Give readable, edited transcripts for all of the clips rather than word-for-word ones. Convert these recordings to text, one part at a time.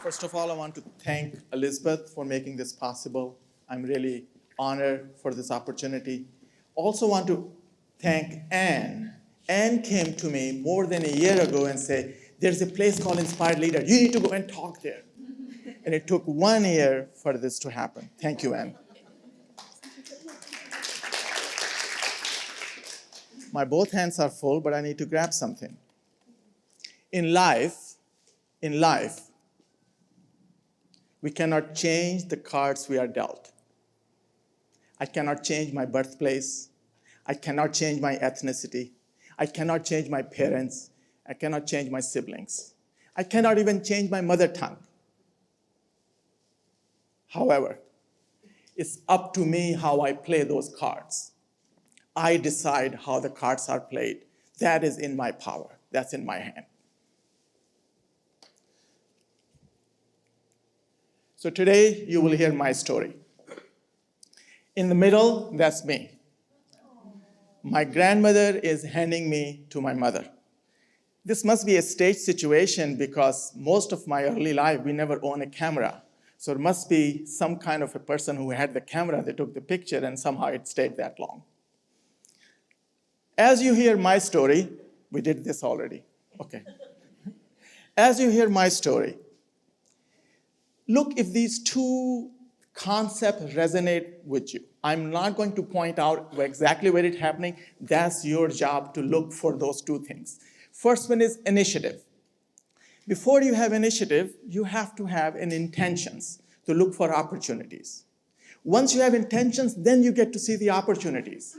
First of all, I want to thank Elizabeth for making this possible. I'm really honored for this opportunity. Also want to thank Anne. Anne came to me more than a year ago and said, there's a place called Inspired Leader. You need to go and talk there. And it took 1 year for this to happen. Thank you, Anne. My both hands are full, but I need to grab something. In life, we cannot change the cards we are dealt. I cannot change my birthplace. I cannot change my ethnicity. I cannot change my parents. I cannot change my siblings. I cannot even change my mother tongue. However, it's up to me how I play those cards. I decide how the cards are played. That is in my power. That's in my hand. So today, you will hear my story. In the middle, that's me. My grandmother is handing me to my mother. This must be a stage situation because most of my early life, we never owned a camera. So it must be some kind of a person who had the camera that took the picture and somehow it stayed that long. As you hear my story, we did this already, okay. As you hear my story, look if these two concepts resonate with you. I'm not going to point out exactly where it's happening. That's your job to look for those two things. First one is initiative. Before you have initiative, you have to have an intentions to look for opportunities. Once you have intentions, then you get to see the opportunities.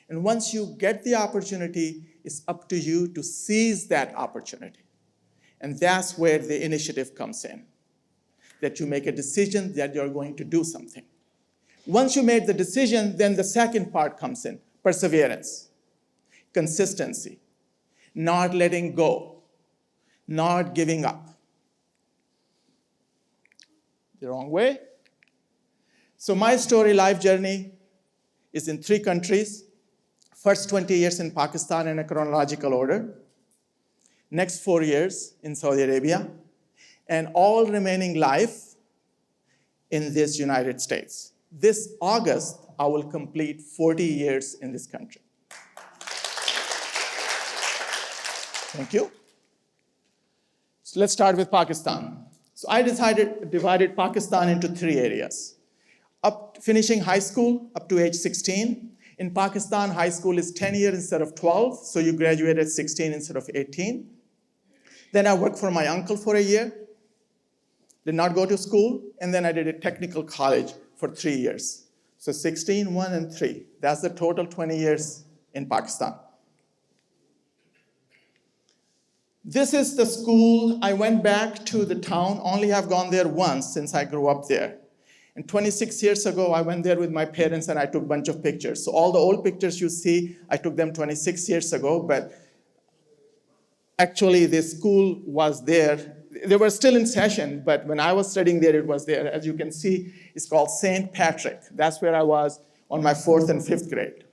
And once you get the opportunity, it's up to you to seize that opportunity. And that's where the initiative comes in. That you make a decision that you're going to do something. Once you made the decision, then the second part comes in, perseverance, consistency, not letting go, not giving up. The wrong way. So my story, life journey, is in 3 countries. First 20 years in Pakistan in a chronological order. Next 4 years in Saudi Arabia. And all remaining life in this United States. This August, I will complete 40 years in this country. Thank you. So let's start with Pakistan. So I divided Pakistan into 3 areas. Finishing high school up to age 16. In Pakistan, high school is 10 years instead of 12, so you graduate at 16 instead of 18. Then I worked for my uncle for a year. Did not go to school, and then I did a technical college for 3 years. So 16, 1, and 3. That's the total 20 years in Pakistan. This is the school. I went back to the town, only have gone there once since I grew up there. And 26 years ago, I went there with my parents and I took a bunch of pictures. So all the old pictures you see, I took them 26 years ago, but actually the school was there. They were still in session, but when I was studying there, it was there. As you can see, it's called St. Patrick. That's where I was on my 4th and 5th grade.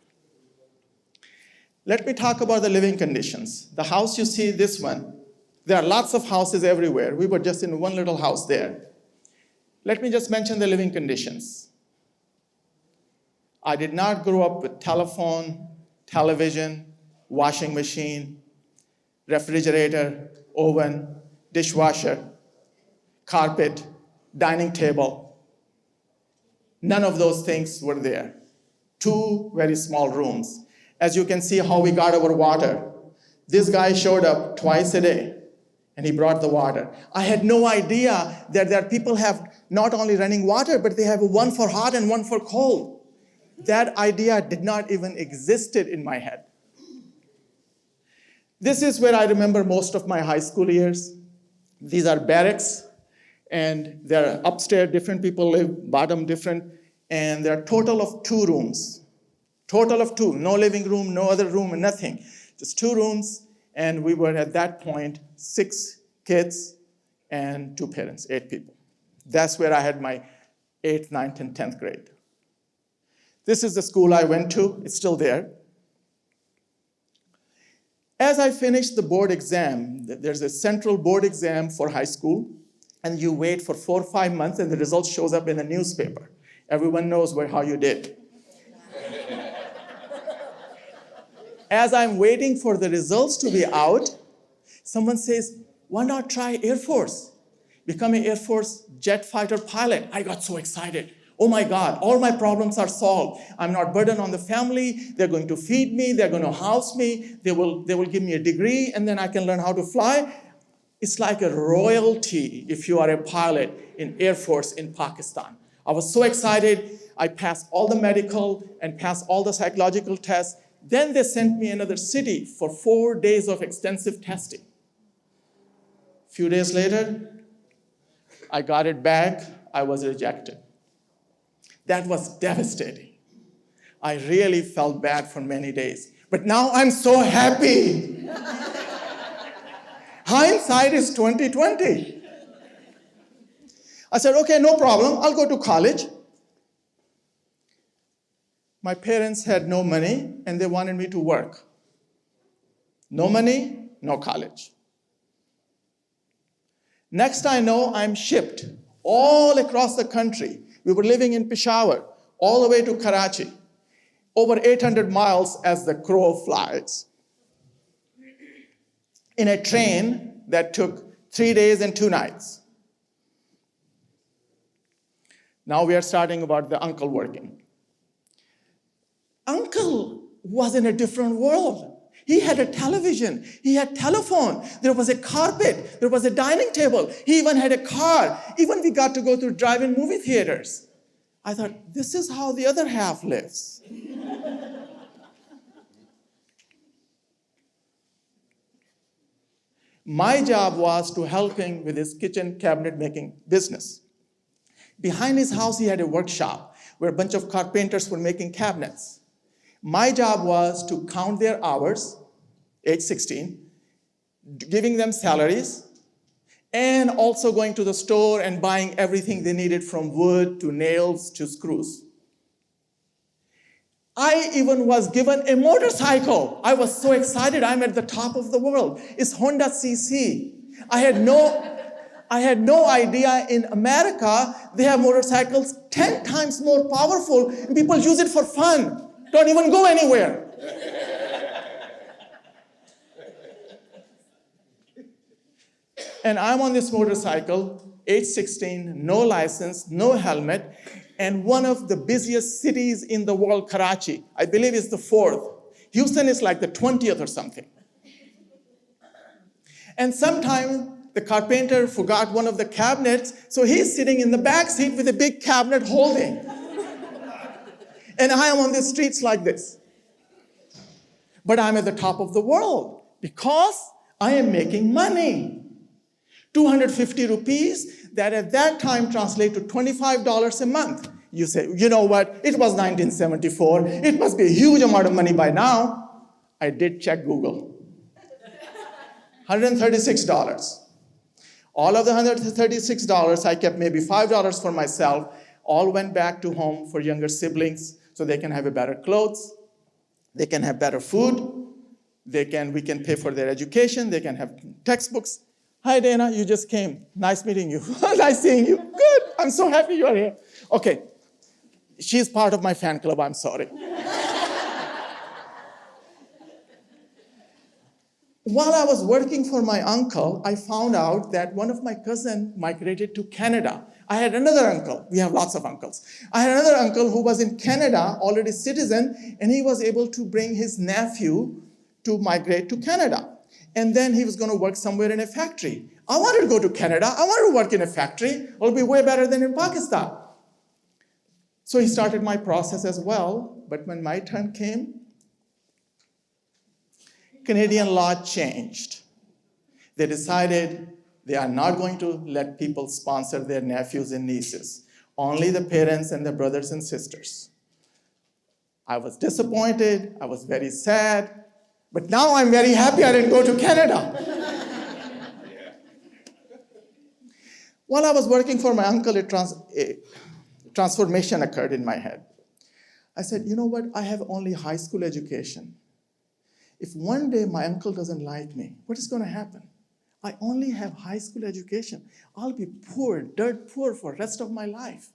Let me talk about the living conditions. The house you see, this one, there are lots of houses everywhere. We were just in one little house there. Let me just mention the living conditions. I did not grow up with telephone, television, washing machine, refrigerator, oven, dishwasher, carpet, dining table. None of those things were there. 2 very small rooms. As you can see how we got our water. This guy showed up twice a day and he brought the water. I had no idea that there are people have not only running water, but they have one for hot and one for cold. That idea did not even existed in my head. This is where I remember most of my high school years. These are barracks, and they're upstairs, different people live, bottom different, and there are a total of 2 rooms. Total of 2, no living room, no other room, nothing. Just 2 rooms, and we were at that point 6 kids and 2 parents, 8 people. That's where I had my 8th, 9th, and 10th grade. This is the school I went to, it's still there. As I finished the board exam, there's a central board exam for high school, and you wait for 4 or 5 months, and the result shows up in the newspaper. Everyone knows how you did. As I'm waiting for the results to be out, someone says, why not try Air Force? Become an Air Force jet fighter pilot. I got so excited. Oh my God, all my problems are solved. I'm not burdened on the family. They're going to feed me. They're going to house me. They will give me a degree, and then I can learn how to fly. It's like a royalty if you are a pilot in Air Force in Pakistan. I was so excited. I passed all the medical and passed all the psychological tests. Then they sent me another city for 4 days of extensive testing. A few days later, I got it back. I was rejected. That was devastating. I really felt bad for many days. But now I'm so happy. Hindsight is 2020. I said, okay, no problem. I'll go to college. My parents had no money, and they wanted me to work. No money, no college. Next I know, I'm shipped all across the country. We were living in Peshawar, all the way to Karachi, over 800 miles as the crow flies, in a train that took 3 days and 2 nights. Now we are starting about the uncle working. Uncle was in a different world. He had a television, he had telephone, there was a carpet, there was a dining table, he even had a car. Even we got to go to drive-in movie theaters. I thought, this is how the other half lives. My job was to help him with his kitchen cabinet making business. Behind his house, he had a workshop where a bunch of carpenters were making cabinets. My job was to count their hours, age 16, giving them salaries, and also going to the store and buying everything they needed from wood to nails to screws. I even was given a motorcycle. I was so excited. I'm at the top of the world. It's Honda CC. I had no idea in America they have motorcycles 10 times more powerful, and people use it for fun. Don't even go anywhere. And I'm on this motorcycle, age 16, no license, no helmet, and one of the busiest cities in the world, Karachi, I believe is the 4th. Houston is like the 20th or something. And sometime the carpenter forgot one of the cabinets, so he's sitting in the back seat with a big cabinet holding. And I am on the streets like this. But I'm at the top of the world because I am making money. 250 rupees, that at that time translate to $25 a month. You say, you know what, it was 1974. It must be a huge amount of money by now. I did check Google. $136. All of the $136, I kept maybe $5 for myself. All went back to home for younger siblings so they can have a better clothes, they can have better food, we can pay for their education, they can have textbooks. Hi, Dana, you just came. Nice meeting you. Nice seeing you. Good, I'm so happy you're here. Okay, she's part of my fan club, I'm sorry. While I was working for my uncle, I found out that one of my cousins migrated to Canada. I had another uncle. We have lots of uncles. I had another uncle who was in Canada, already citizen, and he was able to bring his nephew to migrate to Canada. And then he was going to work somewhere in a factory. I wanted to go to Canada. I wanted to work in a factory. It'll be way better than in Pakistan. So he started my process as well. But when my turn came, Canadian law changed. They decided they are not going to let people sponsor their nephews and nieces, only the parents and their brothers and sisters. I was disappointed, I was very sad, but now I'm very happy I didn't go to Canada. While I was working for my uncle, a transformation occurred in my head. I said, you know what, I have only high school education. If one day my uncle doesn't like me, what is going to happen? I only have high school education. I'll be poor, dirt poor for the rest of my life.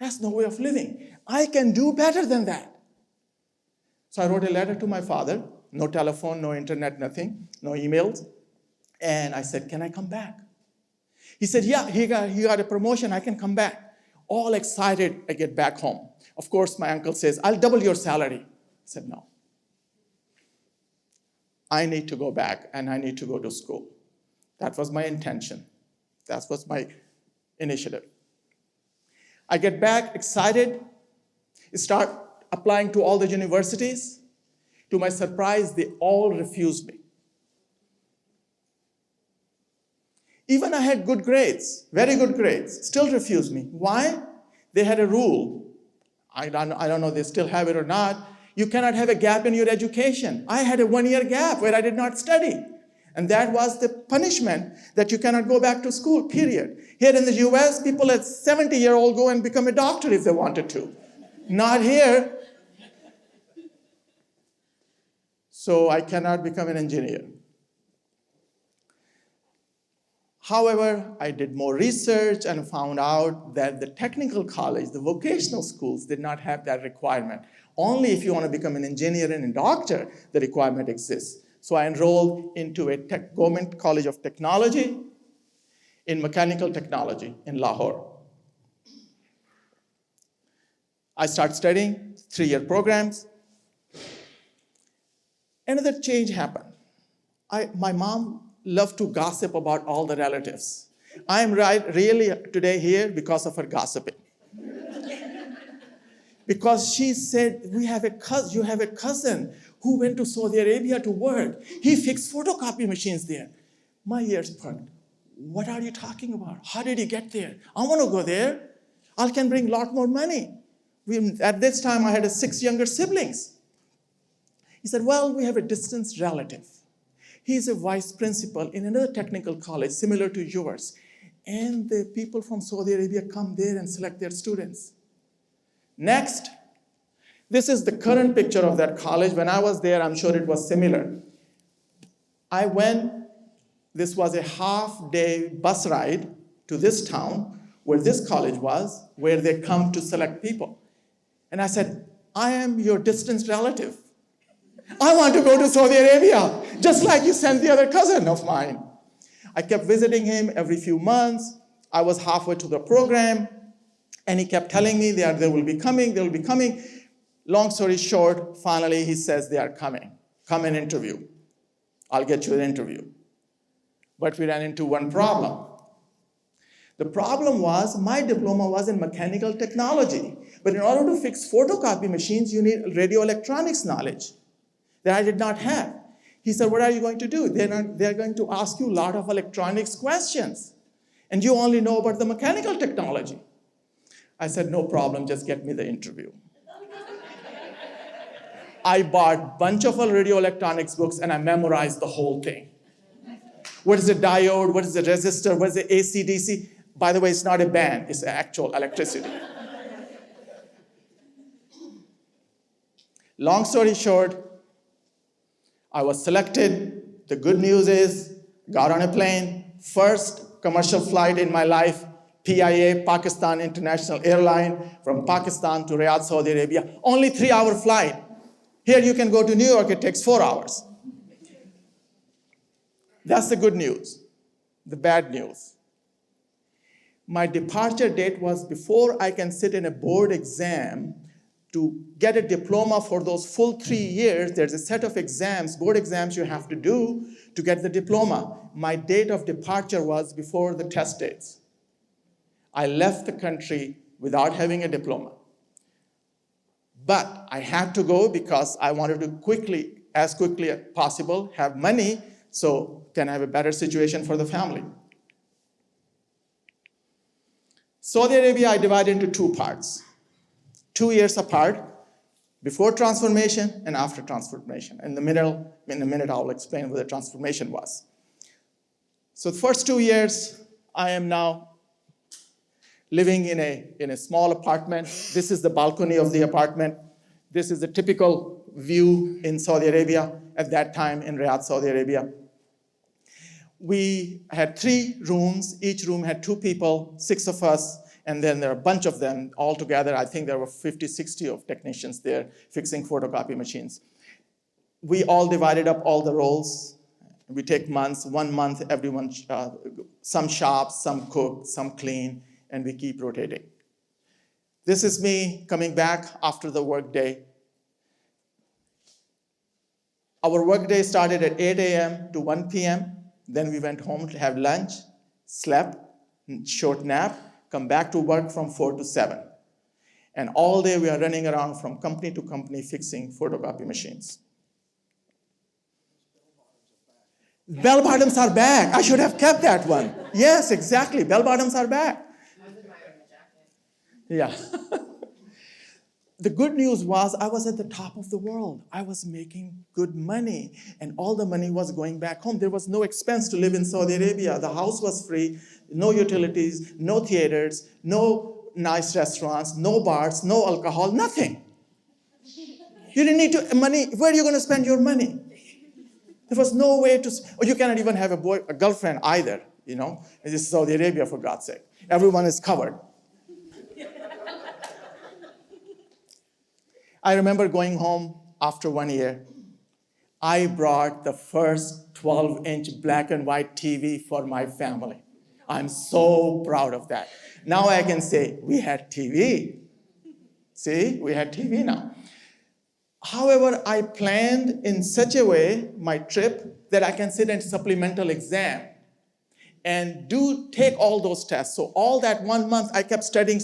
That's no way of living. I can do better than that. So I wrote a letter to my father. No telephone, no internet, nothing, no emails. And I said, can I come back? He said, yeah, he got a promotion. I can come back. All excited, I get back home. Of course, my uncle says, I'll double your salary. I said, no. I need to go back and I need to go to school. That was my intention. That was my initiative. I get back excited, start applying to all the universities. To my surprise, they all refused me. Even I had good grades, very good grades, still refused me. Why? They had a rule. I don't know if they still have it or not. You cannot have a gap in your education. I had a 1-year gap where I did not study. And that was the punishment, that you cannot go back to school, period. Here in the US, people at 70-year-old go and become a doctor if they wanted to. Not here. So I cannot become an engineer. However, I did more research and found out that the technical college, the vocational schools, did not have that requirement. Only if you want to become an engineer and a doctor, the requirement exists. So I enrolled into a government college of technology in mechanical technology in Lahore. I started studying 3-year programs. Another change happened. My mom loved to gossip about all the relatives. I am really today here because of her gossiping. Because she said, you have a cousin who went to Saudi Arabia to work. He fixed photocopy machines there. My ears perked. What are you talking about? How did he get there? I want to go there. I can bring a lot more money. At this time, I had 6 younger siblings. He said, well, we have a distant relative. He's a vice principal in another technical college similar to yours. And the people from Saudi Arabia come there and select their students. Next, this is the current picture of that college. When I was there, I'm sure it was similar. I went, this was a half-day bus ride to this town where this college was, where they come to select people. And I said, I am your distant relative. I want to go to Saudi Arabia, just like you sent the other cousin of mine. I kept visiting him every few months. I was halfway to the program, and he kept telling me they will be coming. Long story short, finally he says they are coming. Come and interview. I'll get you an interview. But we ran into one problem. The problem was my diploma was in mechanical technology. But in order to fix photocopy machines, you need radio electronics knowledge that I did not have. He said, what are you going to do? They're going to ask you a lot of electronics questions. And you only know about the mechanical technology. I said, no problem, just get me the interview. I bought a bunch of radio electronics books and I memorized the whole thing. What is a diode? What is a resistor? What is the AC/DC? By the way, it's not a band, it's actual electricity. Long story short, I was selected. The good news is, got on a plane, first commercial flight in my life, PIA, Pakistan International Airline, from Pakistan to Riyadh, Saudi Arabia. Only 3-hour flight. Here you can go to New York, it takes 4 hours. That's the good news. The bad news. My departure date was before I can sit in a board exam to get a diploma for those full 3 years. There's a set of exams, board exams you have to do to get the diploma. My date of departure was before the test dates. I left the country without having a diploma. But I had to go because I wanted to as quickly as possible, have money so can have a better situation for the family. Saudi Arabia, I divided into 2 parts. 2 years apart, before transformation and after transformation. In a minute, I'll explain what the transformation was. So the first 2 years, I am now living in a small apartment. This is the balcony of the apartment. This is a typical view in Saudi Arabia at that time in Riyadh, Saudi Arabia. We had 3 rooms. Each room had 2 people, 6 of us, and then there are a bunch of them all together. I think there were 50, 60 of technicians there fixing photocopy machines. We all divided up all the roles. We take months, 1 month, everyone, some shop, some cook, some clean, and we keep rotating. This is me coming back after the workday. Our workday started at 8 a.m. to 1 p.m. Then we went home to have lunch, slept, short nap, come back to work from 4 to 7. And all day we are running around from company to company fixing photocopy machines. Bell bottoms are back. I should have kept that one. Yes, exactly. Bell bottoms are back. I was admiring the jacket. Yeah. The good news was I was at the top of the world. I was making good money, and all the money was going back home. There was no expense to live in Saudi Arabia. The house was free, no utilities, no theaters, no nice restaurants, no bars, no alcohol, nothing. You didn't need money. Where are you going to spend your money? There was no way to, or you cannot even have a girlfriend either, you know. This is Saudi Arabia, for God's sake. Everyone is covered. I remember going home after 1 year. I brought the first 12-inch black and white TV for my family. I'm so proud of that. Now I can say, we had TV. See, we had TV now. However, I planned in such a way my trip that I can sit in supplemental exam and take all those tests. So all that 1 month, I kept studying,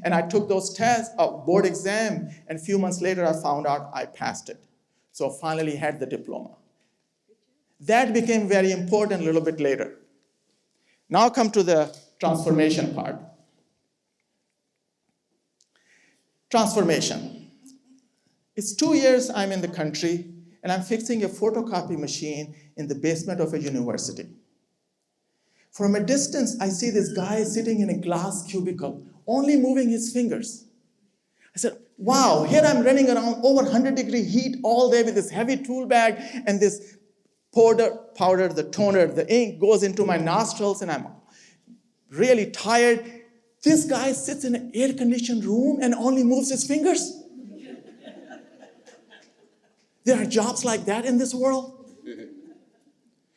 and I took those tests, a board exam, and a few months later, I found out I passed it. So finally had the diploma. That became very important a little bit later. Now come to the transformation part. Transformation. It's 2 years I'm in the country, and I'm fixing a photocopy machine in the basement of a university. From a distance, I see this guy sitting in a glass cubicle, only moving his fingers. I said, wow, here I'm running around over 100-degree heat all day with this heavy tool bag and this powder, the toner, the ink goes into my nostrils, and I'm really tired. This guy sits in an air-conditioned room and only moves his fingers. There are jobs like that in this world.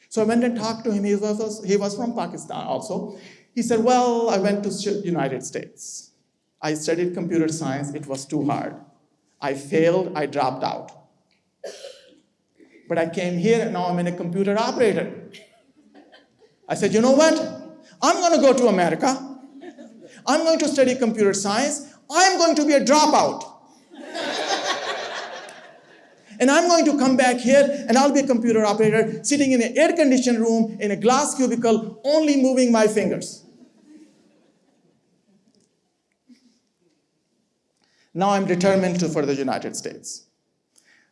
So I went and talked to him. He was from Pakistan also. He said, well, I went to the United States. I studied computer science. It was too hard. I failed. I dropped out. But I came here, and now I'm a computer operator. I said, you know what? I'm going to go to America. I'm going to study computer science. I'm going to be a dropout. And I'm going to come back here, and I'll be a computer operator sitting in an air-conditioned room in a glass cubicle, only moving my fingers. Now I'm determined for the United States.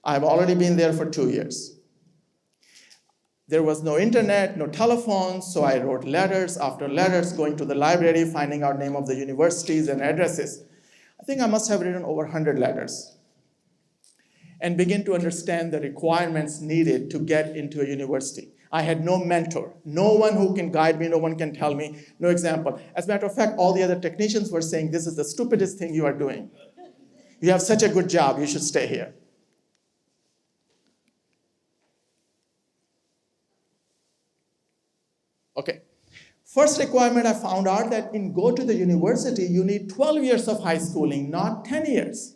I've already been there for 2 years. There was no internet, no telephone, so I wrote letters after letters, going to the library, finding out name of the universities and addresses. I think I must have written over 100 letters, and begin to understand the requirements needed to get into a university. I had no mentor, no one who can guide me, no one can tell me, no example. As a matter of fact, all the other technicians were saying, this is the stupidest thing you are doing. You have such a good job, you should stay here. Okay. First requirement, I found out that go to the university, you need 12 years of high schooling, not 10 years.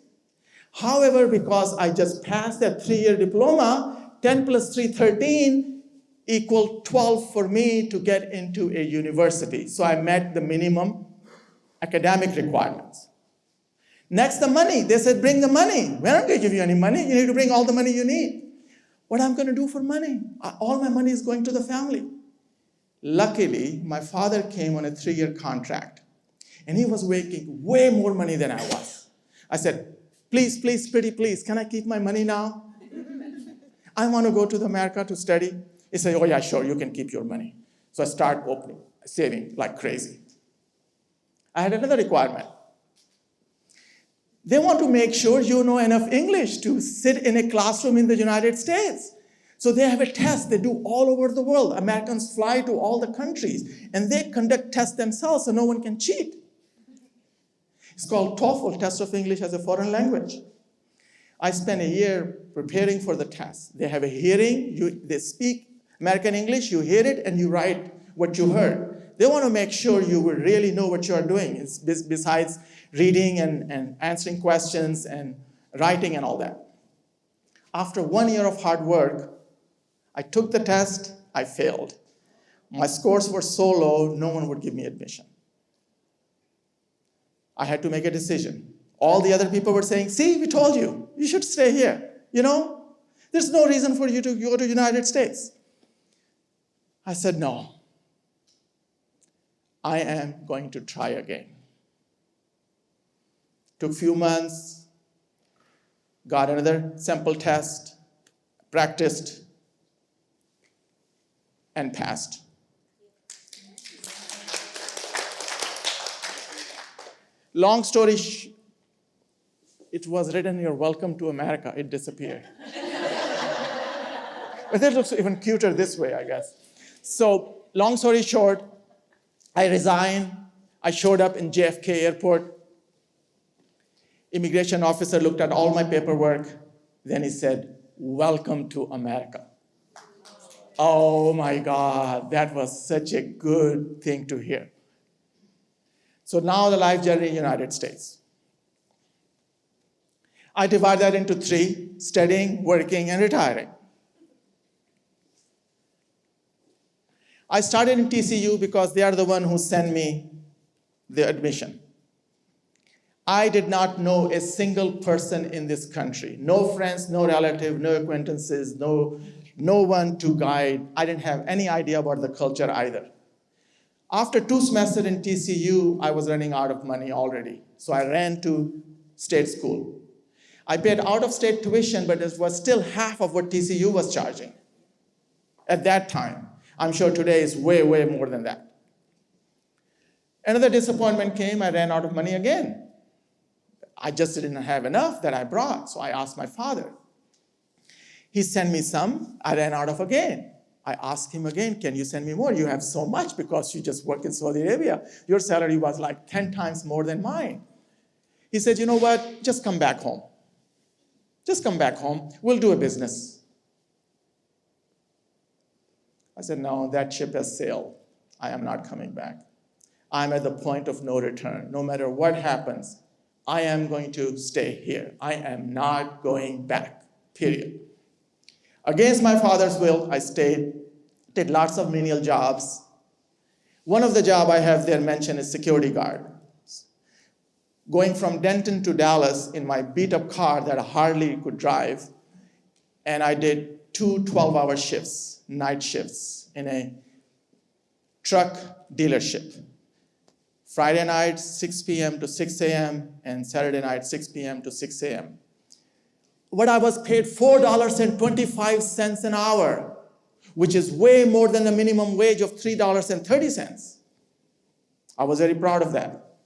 However, because I just passed that 3-year diploma, 10 plus 3, 13, equal 12 for me to get into a university. So I met the minimum academic requirements. Next, the money. They said, bring the money. We're not going to give you any money. You need to bring all the money you need. What I'm going to do for money? All my money is going to the family. Luckily, my father came on a 3-year contract, and he was making way more money than I was. I said, please, please, pretty please, can I keep my money now? I want to go to America to study. He said, oh yeah, sure, you can keep your money. So I start saving like crazy. I had another requirement. They want to make sure you know enough English to sit in a classroom in the United States. So they have a test they do all over the world. Americans fly to all the countries, and they conduct tests themselves so no one can cheat. It's called TOEFL, Test of English as a Foreign Language. I spent a year preparing for the test. They have a hearing, they speak American English, you hear it, and you write what you heard. They want to make sure you will really know what you are doing, besides reading and answering questions and writing and all that. After 1 year of hard work, I took the test, I failed. My scores were so low, no one would give me admission. I had to make a decision. All the other people were saying, see, we told you, you should stay here. There's no reason for you to go to the United States. I said, no, I am going to try again. Took a few months, got another sample test, practiced, and passed. Long story it was written here, welcome to America. It disappeared. But it looks even cuter this way, I guess. So long story short, I resigned. I showed up in JFK airport. Immigration officer looked at all my paperwork. Then he said, welcome to America. Oh my God, that was such a good thing to hear. So now the life journey in the United States. I divide that into 3, studying, working, and retiring. I started in TCU because they are the one who sent me the admission. I did not know a single person in this country. No friends, no relative, no acquaintances, no one to guide. I didn't have any idea about the culture either. After 2 semesters in TCU, I was running out of money already. So I ran to state school. I paid out-of-state tuition, but it was still half of what TCU was charging at that time. I'm sure today is way, way more than that. Another disappointment came. I ran out of money again. I just didn't have enough that I brought, so I asked my father. He sent me some. I ran out of again. I asked him again, can you send me more? You have so much because you just work in Saudi Arabia. Your salary was like 10 times more than mine. He said, you know what? Just come back home. Just come back home. We'll do a business. I said, no, that ship has sailed. I am not coming back. I'm at the point of no return. No matter what happens, I am going to stay here. I am not going back, period. Against my father's will, I stayed, did lots of menial jobs. One of the jobs I have there mentioned is security guard. Going from Denton to Dallas in my beat-up car that I hardly could drive, and I did 2 12-hour shifts, night shifts, in a truck dealership. Friday night, 6 p.m. to 6 a.m., and Saturday night, 6 p.m. to 6 a.m. But I was paid $4.25 an hour, which is way more than the minimum wage of $3.30. I was very proud of that.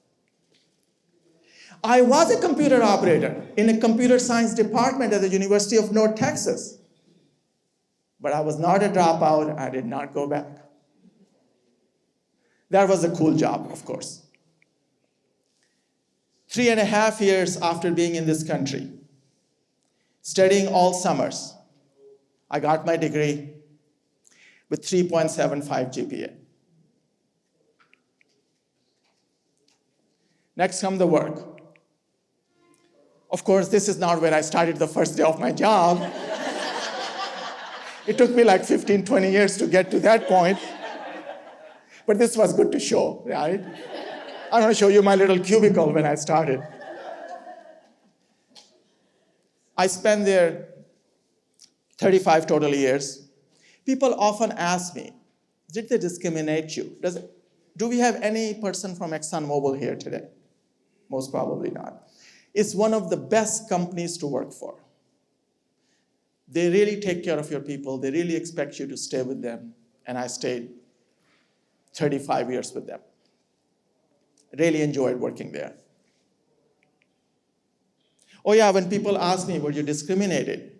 I was a computer operator in a computer science department at the University of North Texas. But I was not a dropout. I did not go back. That was a cool job, of course. 3.5 years after being in this country, studying all summers, I got my degree with 3.75 GPA. Next comes the work. Of course, this is not where I started the first day of my job. It took me like 15, 20 years to get to that point. But this was good to show, right? I'm going to show you my little cubicle when I started. I spent there 35 total years. People often ask me, did they discriminate you? Do we have any person from ExxonMobil here today? Most probably not. It's one of the best companies to work for. They really take care of your people. They really expect you to stay with them. And I stayed 35 years with them. Really enjoyed working there. Oh yeah, when people ask me, were you discriminated?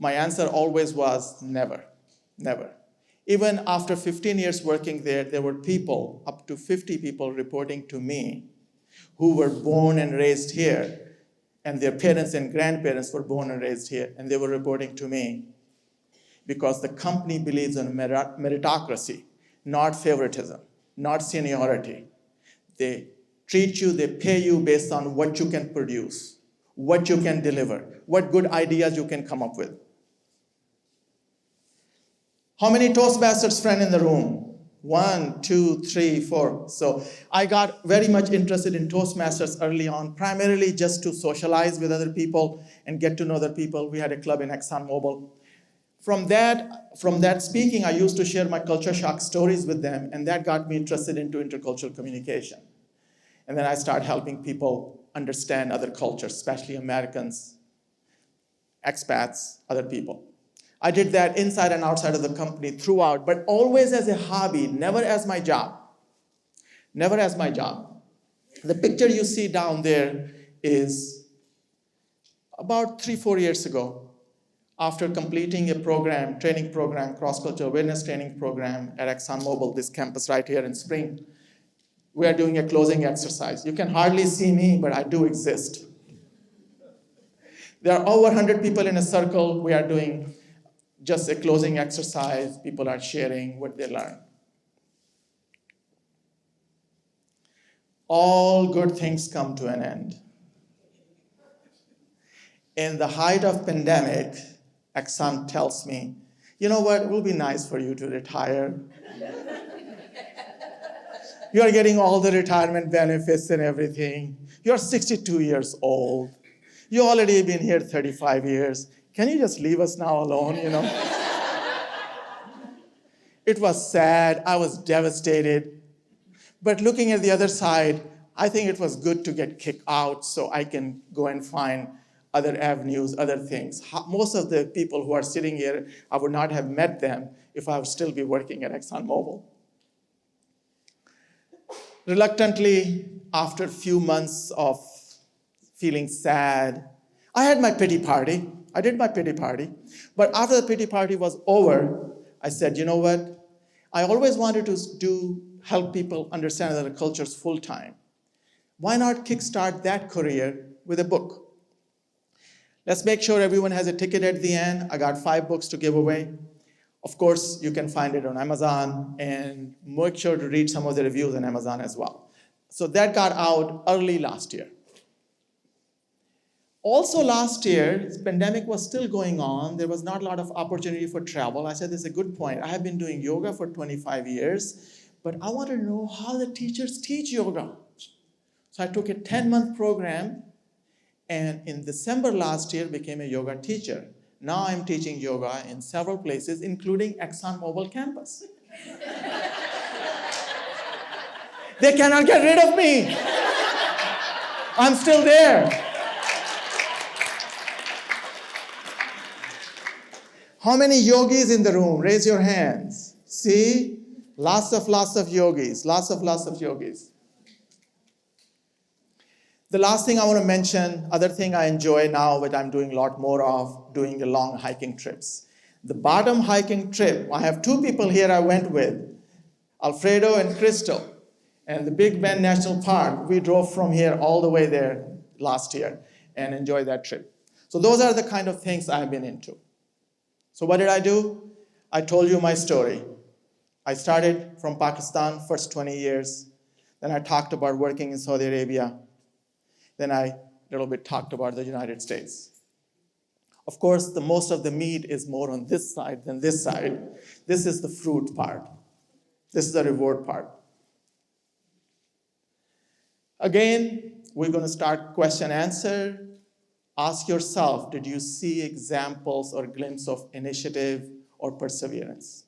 My answer always was never, never. Even after 15 years working there were people, up to 50 people reporting to me who were born and raised here, and their parents and grandparents were born and raised here, and they were reporting to me because the company believes in meritocracy, not favoritism, not seniority. They treat you, they pay you based on what you can produce, what you can deliver, what good ideas you can come up with. How many Toastmasters friends in the room? 1, 2, 3, 4. So I got very much interested in Toastmasters early on, primarily just to socialize with other people and get to know other people. We had a club in ExxonMobil. From that speaking, I used to share my culture shock stories with them, and that got me interested into intercultural communication. And then I started helping people understand other cultures, especially Americans, expats, other people. I did that inside and outside of the company throughout, but always as a hobby, never as my job. Never as my job. The picture you see down there is about 3-4 years ago, after completing a program, training program, cross-cultural awareness training program at ExxonMobil, this campus right here in Spring. We are doing a closing exercise. You can hardly see me, but I do exist. There are over 100 people in a circle. We are doing just a closing exercise. People are sharing what they learned. All good things come to an end. In the height of pandemic, Exxon tells me, you know what, it will be nice for you to retire. You are getting all the retirement benefits and everything. You're 62 years old. You already been here 35 years. Can you just leave us now alone, It was sad. I was devastated. But looking at the other side, I think it was good to get kicked out so I can go and find other avenues, other things. Most of the people who are sitting here, I would not have met them if I would still be working at ExxonMobil. Reluctantly, after a few months of feeling sad, I had my pity party. I did my pity party. But after the pity party was over, I said, you know what? I always wanted to help people understand other cultures full time. Why not kickstart that career with a book? Let's make sure everyone has a ticket at the end. I got 5 books to give away. Of course, you can find it on Amazon, and make sure to read some of the reviews on Amazon as well. So that got out early last year. Also last year, the pandemic was still going on. There was not a lot of opportunity for travel. I said, this is a good point. I have been doing yoga for 25 years, but I want to know how the teachers teach yoga. So I took a 10-month program, and in December last year, became a yoga teacher. Now I'm teaching yoga in several places, including ExxonMobil campus. They cannot get rid of me. I'm still there. How many yogis in the room? Raise your hands. See? Lots of yogis. Lots of yogis. The last thing I want to mention, other thing I enjoy now, which I'm doing a lot more of, doing the long hiking trips. The bottom hiking trip, I have 2 people here I went with, Alfredo and Crystal. And the Big Bend National Park, we drove from here all the way there last year and enjoyed that trip. So those are the kind of things I've been into. So what did I do? I told you my story. I started from Pakistan, first 20 years. Then I talked about working in Saudi Arabia. Then I a little bit talked about the United States. Of course, the most of the meat is more on this side than this side. This is the fruit part. This is the reward part. Again, we're going to start question answer. Ask yourself, did you see examples or glimpse of initiative or perseverance?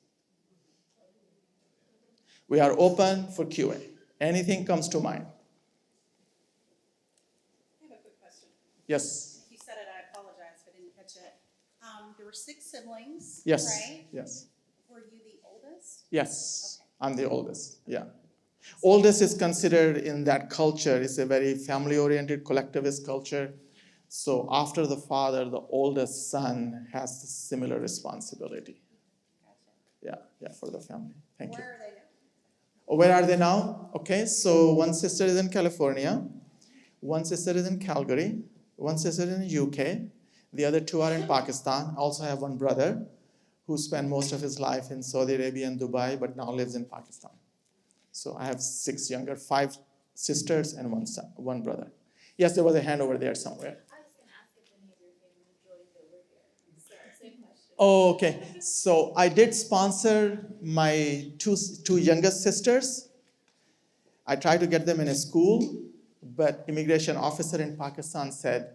We are open for QA. Anything comes to mind. Yes. If you said it, I apologize if I didn't catch it. There were 6 siblings, Yes. right? Yes. Were you the oldest? Yes. Okay. I'm the oldest. Yeah. Oldest is considered in that culture. It's a very family-oriented, collectivist culture. So after the father, the oldest son has the similar responsibility. Gotcha. Yeah, for the family. Thank you. Where are they now? Where are they now? Okay, so one sister is in California, one sister is in Calgary, one sister is in UK, the other two are in Pakistan. I also have one brother who spent most of his life in Saudi Arabia and Dubai, but now lives in Pakistan. So I have five sisters and one brother. Yes, there was a hand over there somewhere. I was going to ask if any of your family joined over here. So, same question. Oh, okay. So I did sponsor my two youngest sisters. I tried to get them in a school, but immigration officer in Pakistan said,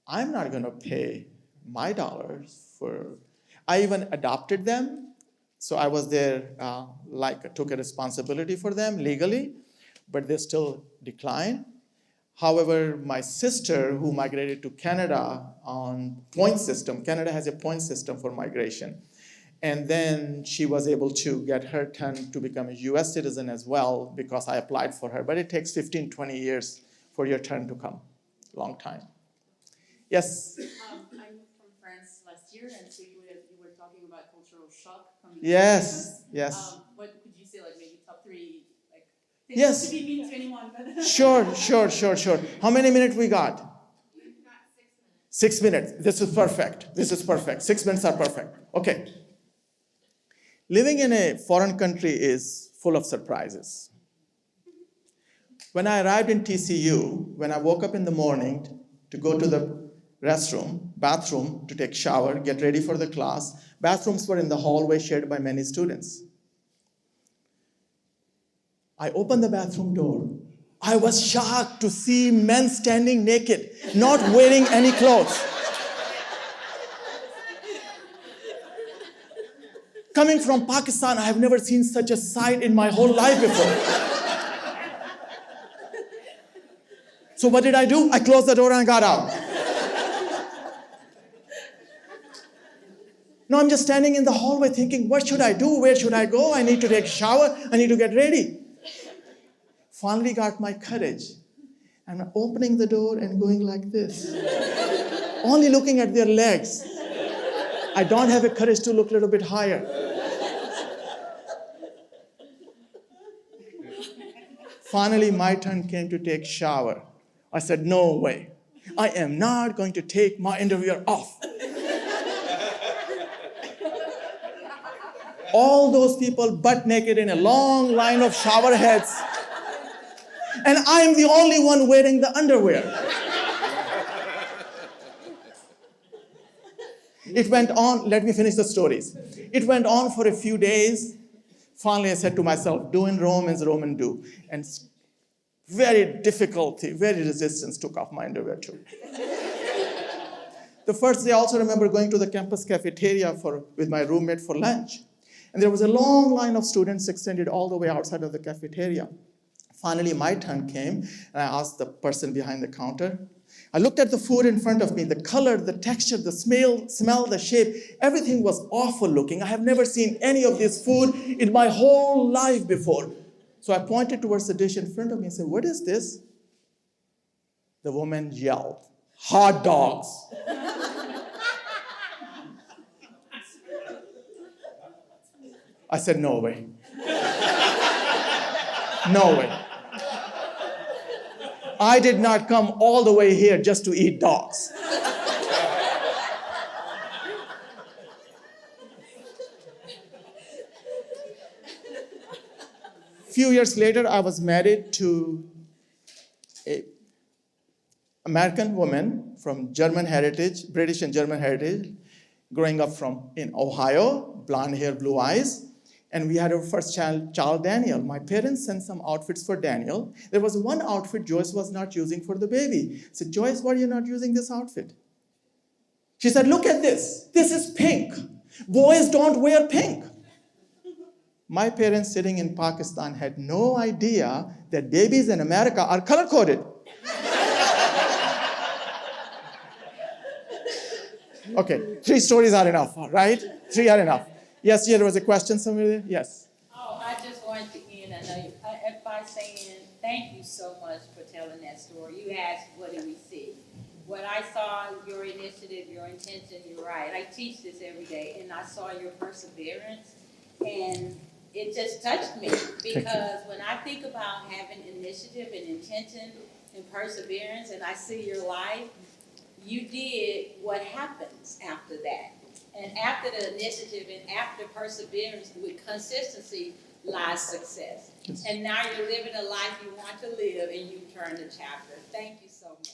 I'm not going to pay my dollars for. I even adopted them. So I was there, took a responsibility for them legally, but they still declined. However, my sister, who migrated to Canada on point system, Canada has a point system for migration. And then she was able to get her turn to become a US citizen as well because I applied for her. But it takes 15, 20 years for your turn to come. Long time. Yes? I moved from France last year, and so you were talking about cultural shock coming. Yes. What could you say, like maybe top three, like things Yes. to be mean to anyone? But Sure. How many minutes we got? We've got 6 minutes. 6 minutes. This is perfect. 6 minutes are perfect. Okay. Living in a foreign country is full of surprises. When I arrived in TCU, when I woke up in the morning to go to the bathroom to take a shower, get ready for the class, bathrooms were in the hallway shared by many students. I opened the bathroom door. I was shocked to see men standing naked, not wearing any clothes. Coming from Pakistan, I have never seen such a sight in my whole life before. So what did I do? I closed the door and got out. Now I'm just standing in the hallway thinking, what should I do? Where should I go? I need to take a shower. I need to get ready. Finally got my courage. I'm opening the door and going like this. Only looking at their legs. I don't have the courage to look a little bit higher. Finally, my turn came to take shower. I said, no way. I am not going to take my underwear off. All those people butt naked in a long line of shower heads. And I am the only one wearing the underwear. It went on, let me finish the stories. It went on for a few days. Finally, I said to myself, do in Rome as Roman do. And very resistance took off my underwear too. The first day, I also remember going to the campus cafeteria with my roommate for lunch. And there was a long line of students extended all the way outside of the cafeteria. Finally, my turn came, and I asked the person behind the counter. I looked at the food in front of me, the color, the texture, the smell, the shape, everything was awful looking. I have never seen any of this food in my whole life before. So I pointed towards the dish in front of me and said, what is this? The woman yelled, hot dogs. I said, no way. No way. I did not come all the way here just to eat dogs. Few years later, I was married to an American woman from German heritage, British and German heritage, growing up in Ohio, blonde hair, blue eyes. And we had our first child, Daniel. My parents sent some outfits for Daniel. There was one outfit Joyce was not using for the baby. I said, Joyce, why are you not using this outfit? She said, look at this. This is pink. Boys don't wear pink. My parents sitting in Pakistan had no idea that babies in America are color-coded. Okay, 3 stories are enough, right? 3 are enough. Yes, there was a question somewhere there? Yes. Oh, I just wanted to end by saying thank you so much for telling that story. You asked, what do we see? What I saw, your initiative, your intention, you're right. I teach this every day, and I saw your perseverance, and it just touched me because when I think about having initiative and intention and perseverance, and I see your life, you did what happens after that. And after the initiative and after perseverance with consistency lies success. Yes. And now you're living a life you want to live, and you turn the chapter. Thank you so much.